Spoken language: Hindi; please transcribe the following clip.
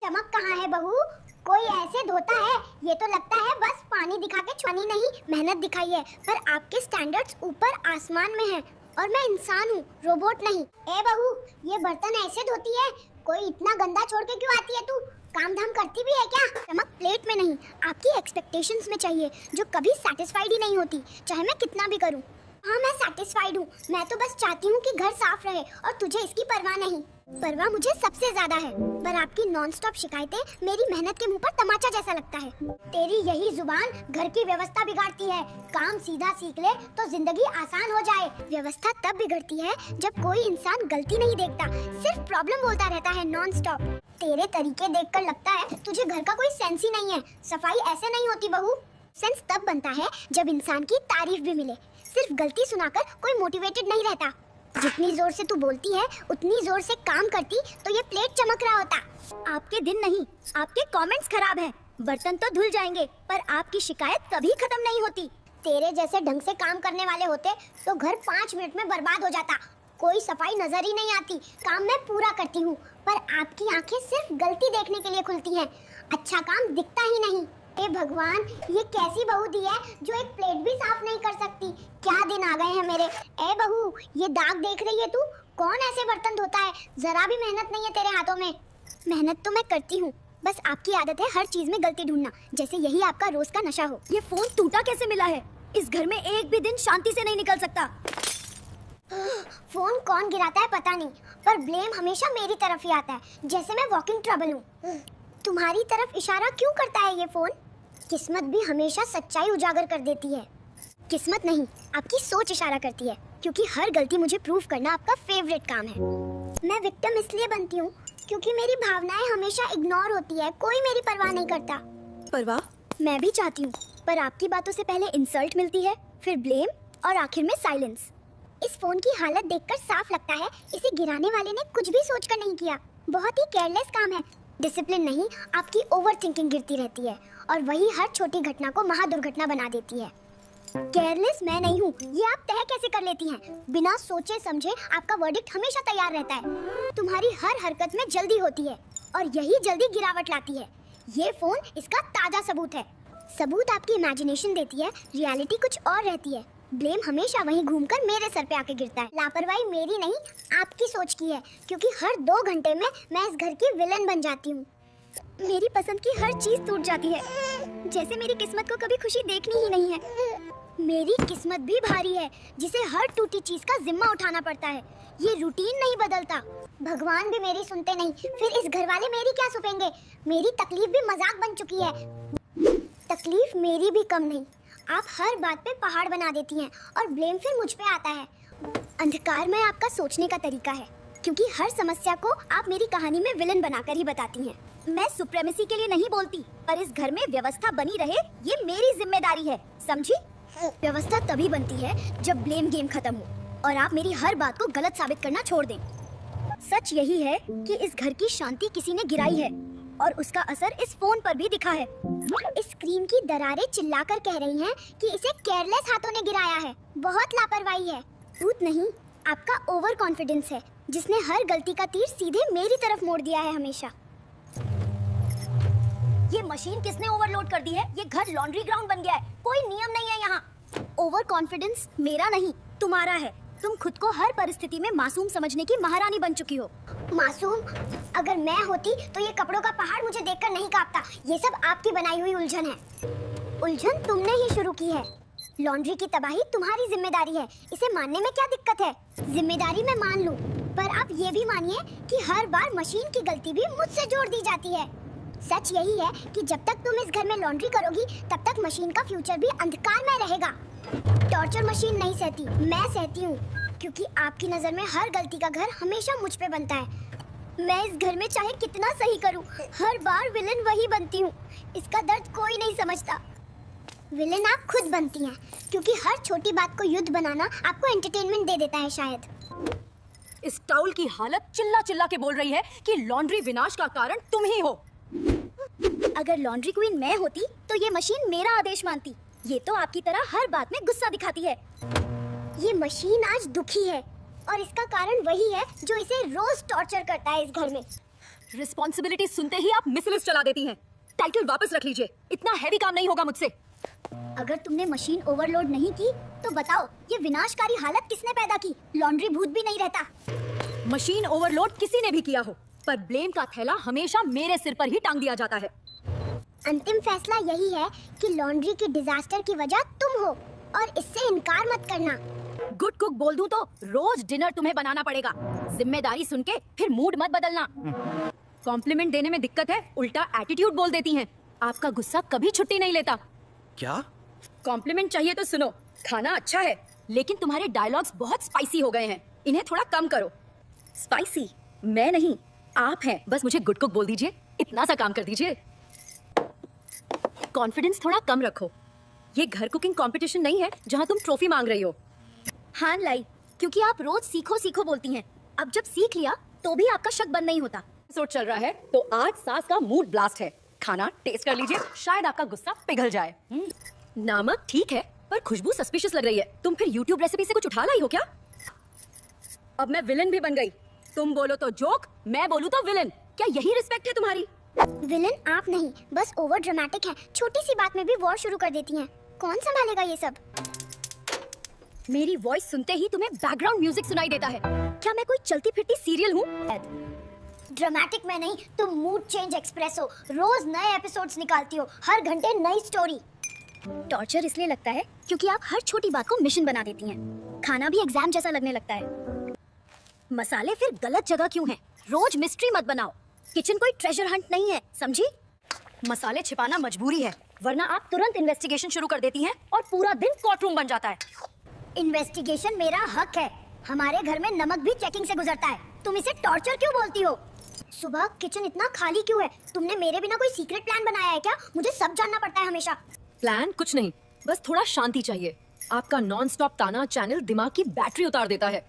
चमक कहाँ है बहू? कोई ऐसे धोता है? ये तो लगता है बस पानी दिखा के छुआनी नहीं, मेहनत दिखाई है। पर आपके स्टैंडर्ड्स ऊपर आसमान में हैं और मैं इंसान हूँ, रोबोट नहीं। ए बहू, ये बर्तन ऐसे धोती है? कोई इतना गंदा छोड़ के क्यों आती है तू? काम धाम करती भी है क्या? चमक प्लेट में नहीं, आपकी एक्सपेक्टेशंस में चाहिए, जो कभी सेटिस्फाइड ही नहीं होती, चाहे मैं कितना भी करूँ। हाँ, मैं सेटिस्फाइड हूँ। मैं तो बस चाहती हूँ कि घर साफ रहे और तुझे इसकी परवाह नहीं। परवाह मुझे सबसे ज्यादा है, पर आपकी नॉनस्टॉप शिकायतें मेरी मेहनत के मुंह पर तमाचा जैसा लगता है। तेरी यही जुबान घर की व्यवस्था बिगाड़ती है। काम सीधा सीख ले तो जिंदगी आसान हो जाए। व्यवस्था तब बिगड़ती है जब कोई इंसान गलती नहीं देखता, सिर्फ प्रॉब्लम बोलता रहता है नॉनस्टॉप। तेरे तरीके देखकर लगता है तुझे घर का कोई सेंस ही नहीं है। सफाई ऐसे नहीं होती बहू। सेंस तब बनता है जब इंसान की तारीफ भी मिले। सिर्फ गलती सुनाकर कोई मोटिवेटेड नहीं रहता। जितनी जोर से तू बोलती है उतनी जोर से काम करती तो ये प्लेट चमक रहा होता। आपके दिन नहीं, आपके कमेंट्स खराब हैं। बर्तन तो धुल जाएंगे, पर आपकी शिकायत कभी खत्म नहीं होती। तेरे जैसे ढंग से काम करने वाले होते तो घर 5 मिनट में बर्बाद हो जाता। कोई सफाई नजर ही नहीं आती। काम मैं पूरा करती हूँ, पर आपकी आंखें सिर्फ गलती देखने के लिए खुलती हैं। अच्छा काम दिखता ही नहीं। ए भगवान, ये कैसी बहू दी है जो एक प्लेट भी साफ नहीं कर सकती? क्या दिन आ गए हैं मेरे। ए बहू, ये दाग देख रही है तू? कौन ऐसे बर्तन धोता है? जरा भी मेहनत नहीं है तेरे हाथों में। मेहनत तो मैं करती हूँ, बस आपकी आदत है हर चीज में गलती ढूंढना, जैसे यही आपका रोज का नशा हो। ये फोन टूटा कैसे मिला है? इस घर में एक भी दिन शांति से नहीं निकल सकता। फोन कौन गिराता है पता नहीं, पर ब्लेम हमेशा मेरी तरफ ही आता है, जैसे मैं वॉकिंग ट्रबल हूँ। तुम्हारी तरफ इशारा क्यों करता है ये फोन? किस्मत भी हमेशा सच्चाई उजागर कर देती है। किस्मत नहीं, आपकी सोच इशारा करती है, क्योंकि हर गलती मुझे प्रूव करना आपका फेवरेट काम है। मैं विक्टिम इसलिए बनती हूँ क्योंकि मेरी भावनाएं हमेशा इग्नोर होती है। कोई मेरी परवाह नहीं करता। परवाह? मैं भी चाहती हूँ, पर आपकी बातों से पहले इंसल्ट मिलती है, फिर ब्लेम और आखिर में साइलेंस। इस फोन की हालत देखकर साफ लगता है इसे गिराने वाले ने कुछ भी सोचकर नहीं किया। बहुत ही केयरलेस काम है। डिसिप्लिन नहीं, आपकी ओवर थिंकिंग गिरती रहती है और वही हर छोटी घटना को महादुर्घटना बना देती है। केयरलेस मैं नहीं हूँ, ये आप तय कैसे कर लेती हैं? बिना सोचे समझे आपका वर्डिक्ट हमेशा तैयार रहता है। तुम्हारी हर हरकत में जल्दी होती है और यही जल्दी गिरावट लाती है। ये फोन इसका ताजा सबूत है। सबूत आपकी इमेजिनेशन देती है, रियलिटी कुछ और रहती है। ब्लेम हमेशा वहीं घूमकर मेरे सर पे आके गिरता है। लापरवाही मेरी नहीं, आपकी सोच की है, क्योंकि हर 2 घंटे में मैं इस घर की विलन बन जाती हूँ। मेरी पसंद की हर चीज टूट जाती है, जैसे मेरी किस्मत को कभी खुशी देखनी ही नहीं है। मेरी किस्मत भी भारी है, जिसे हर टूटी चीज का जिम्मा उठाना पड़ता है। ये रूटीन नहीं बदलता। भगवान भी मेरी सुनते नहीं, फिर इस घर वाले मेरी क्या सुनेंगे? मेरी तकलीफ भी मजाक बन चुकी है। तकलीफ मेरी भी कम नहीं। आप हर बात पे पहाड़ बना देती हैं और ब्लेम फिर मुझ पे आता है। अंधकार में आपका सोचने का तरीका है, क्योंकि हर समस्या को आप मेरी कहानी में विलन बनाकर ही बताती हैं। मैं सुप्रेमेसी के लिए नहीं बोलती, पर इस घर में व्यवस्था बनी रहे ये मेरी जिम्मेदारी है, समझी? व्यवस्था तभी बनती है जब ब्लेम गेम खत्म हो और आप मेरी हर बात को गलत साबित करना छोड़ दें। सच यही है कि इस घर की शांति किसी ने गिराई है और उसका असर इस फोन पर भी दिखा है। इस स्क्रीन की दरारें चिल्लाकर कह रही हैं कि इसे केयरलेस हाथों ने गिराया है। बहुत लापरवाही है। भूत नहीं, आपका ओवर कॉन्फिडेंस है, जिसने हर गलती का तीर सीधे मेरी तरफ मोड़ दिया है हमेशा। ये मशीन किसने ओवरलोड कर दी है? ये घर लॉन्ड्री ग्राउंड बन गया है। कोई नियम नहीं है यहाँ। ओवर कॉन्फिडेंस मेरा नहीं, तुम्हारा है। तुम खुद को हर परिस्थिति में मासूम समझने की महारानी बन चुकी हो। मासूम? अगर मैं होती तो ये कपड़ों का पहाड़ मुझे देखकर नहीं कांपता। ये सब आपकी बनाई हुई उलझन है। उलझन तुमने ही शुरू की है। लॉन्ड्री की तबाही तुम्हारी जिम्मेदारी है, इसे मानने में क्या दिक्कत है? जिम्मेदारी मैं मान लूं, पर आप ये भी मानिए कि हर बार मशीन की गलती भी मुझसे जोड़ दी जाती है। सच यही है कि जब तक तुम इस घर में लॉन्ड्री करोगी, तब तक मशीन का फ्यूचर भी अंधकार में रहेगा। टॉर्चर मशीन नहीं सहती, मैं सहती हूँ, क्योंकि आपकी नजर में हर गलती का घर हमेशा मुझ पे बनता है। मैं इस घर में चाहे कितना सही करूँ, हर बार विलन वही बनती हूँ। इसका दर्द कोई नहीं समझता। विलन आप खुद बनती हैं, क्योंकि हर छोटी बात को युद्ध बनाना आपको एंटरटेनमेंट दे देता है शायद। इस टाउल की हालत चिल्ला चिल्ला के बोल रही है कि लॉन्ड्री विनाश का कारण तुम ही हो। अगर लॉन्ड्री क्वीन मैं होती तो ये मशीन मेरा आदेश मानती। ये तो आपकी तरह हर बात में गुस्सा दिखाती है। ये मशीन आज दुखी है और इसका कारण वही है जो इसे रोज टॉर्चर करता है इस घर में। रिस्पॉन्सिबिलिटी सुनते ही आप मिसलिस चला देती हैं। टाइटल वापस रख लीजिए, इतना हैवी काम नहीं होगा मुझसे। अगर तुमने मशीन ओवरलोड नहीं की तो बताओ ये विनाशकारी हालत किसने पैदा की? लॉन्ड्री भूत भी नहीं रहता। मशीन ओवरलोड किसी ने भी किया हो, पर ब्लेम का थैला हमेशा मेरे सिर पर ही टांग दिया जाता है। अंतिम फैसला यही है कि लॉन्ड्री की डिजास्टर की वजह तुम हो और इससे इनकार मत करना। गुड कुक बोल दूं तो रोज डिनर तुम्हें बनाना पड़ेगा। जिम्मेदारी सुन के फिर मूड मत बदलना। कॉम्प्लीमेंट देने में दिक्कत है, उल्टा एटीट्यूड बोल देती हैं। आपका गुस्सा कभी छुट्टी नहीं लेता। क्या? कॉम्प्लीमेंट चाहिए तो सुनो, खाना अच्छा है लेकिन तुम्हारे डायलॉग्स बहुत स्पाइसी हो गए हैं, इन्हें थोड़ा कम करो। स्पाइसी मैं नहीं, आप हैं। बस मुझे गुड कुक बोल दीजिए, इतना सा काम कर दीजिए। कॉन्फिडेंस थोड़ा कम रखो। ये घर कुकिंग कंपटीशन नहीं है जहाँ तुम ट्रॉफी मांग रही हो। हाँ लाई, क्योंकि आप रोज सीखो सीखो बोलती हैं। अब जब सीख लिया तो भी आपका शक बंद नहीं होता। एपिसोड चल रहा है तो आज सास का मूड ब्लास्ट है। खाना टेस्ट कर लीजिए, शायद आपका गुस्सा पिघल जाए। नमक ठीक है पर खुशबू सस्पिशियस लग रही है। तुम फिर YouTube रेसिपी से कुछ उठा लाई हो क्या? अब मैं विलन भी बन गई। तुम बोलो तो जोक, मैं बोलूं तो विलन। क्या यही रिस्पेक्ट है तुम्हारी? विलन आप नहीं, बस ओवर ड्रामेटिक है। छोटी सी बात में भी वॉर शुरू कर देती हैं। कौन संभालेगा ये सब? मेरी वॉइस सुनते ही तुम्हें बैकग्राउंड म्यूजिक सुनाई देता है। क्या मैं कोई चलती फिरती सीरियल हूँ? ड्रामेटिक में नहीं, तुम मूड चेंज एक्सप्रेस हो। रोज नए एपिसोड्स निकालती हो, हर घंटे नई स्टोरी। टॉर्चर इसलिए लगता है क्योंकि आप हर छोटी बात को मिशन बना देती हैं। खाना भी एग्जाम जैसा लगने लगता है। मसाले फिर गलत जगह क्यों हैं? रोज मिस्ट्री मत बनाओ। किचन कोई ट्रेजर हंट नहीं है, समझी? मसाले छिपाना मजबूरी है, वरना आप तुरंत इन्वेस्टिगेशन शुरू कर देती हैं और पूरा दिन कोर्टरूम बन जाता है। इन्वेस्टिगेशन मेरा हक है। हमारे घर में नमक भी चेकिंग से गुजरता है। तुम इसे टॉर्चर क्यों बोलती हो? सुबह किचन इतना खाली क्यों है? तुमने मेरे बिना कोई सीक्रेट प्लान बनाया है क्या? मुझे सब जानना पड़ता है हमेशा। प्लान कुछ नहीं, बस थोड़ा शांति चाहिए। आपका नॉन स्टॉप ताना चैनल दिमाग की बैटरी उतार देता है।